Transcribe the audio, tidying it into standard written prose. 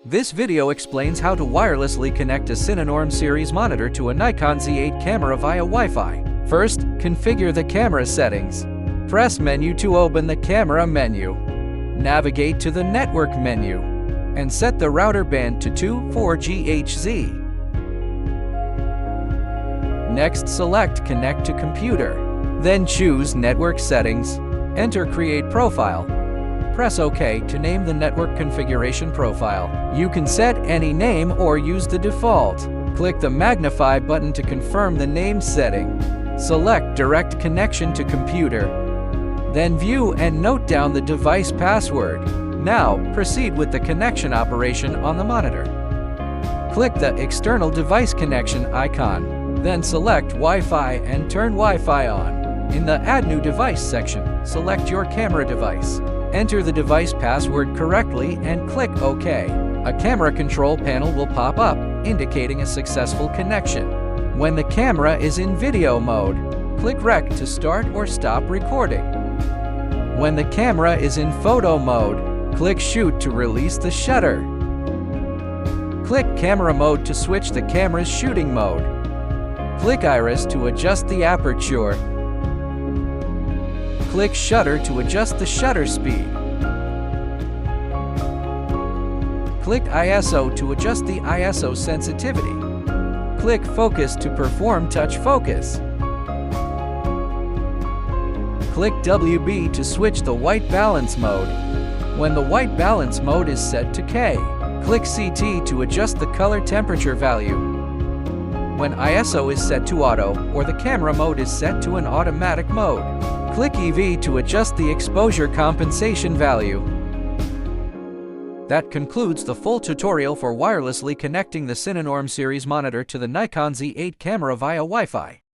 This video explains how to wirelessly connect a CINENORM series monitor to a Nikon Z8 camera via Wi-Fi. First, configure the camera settings. Press Menu to open the camera menu. Navigate to the Network menu and set the router band to 24GHz. Next, select Connect to Computer. Then choose Network Settings. Enter Create Profile. Press OK to name the network configuration profile. You can set any name or use the default. Click the Magnify button to confirm the name setting. Select Direct Connection to Computer. Then view and note down the device password. Now, proceed with the connection operation on the monitor. Click the External Device Connection icon. Then select Wi-Fi and turn Wi-Fi on. In the Add New Device section, select your camera device. Enter the device password correctly and click OK. A camera control panel will pop up, indicating a successful connection. When the camera is in video mode, click Rec to start or stop recording. When the camera is in photo mode, click Shoot to release the shutter. Click Camera Mode to switch the camera's shooting mode. Click Iris to adjust the aperture. Click Shutter to adjust the shutter speed. Click ISO to adjust the ISO sensitivity. Click Focus to perform touch focus. Click WB to switch the white balance mode. When the white balance mode is set to K, click CT to adjust the color temperature value. When ISO is set to auto or the camera mode is set to an automatic mode, click EV to adjust the exposure compensation value. That concludes the full tutorial for wirelessly connecting the CINENORM series monitor to the Nikon Z8 camera via Wi-Fi.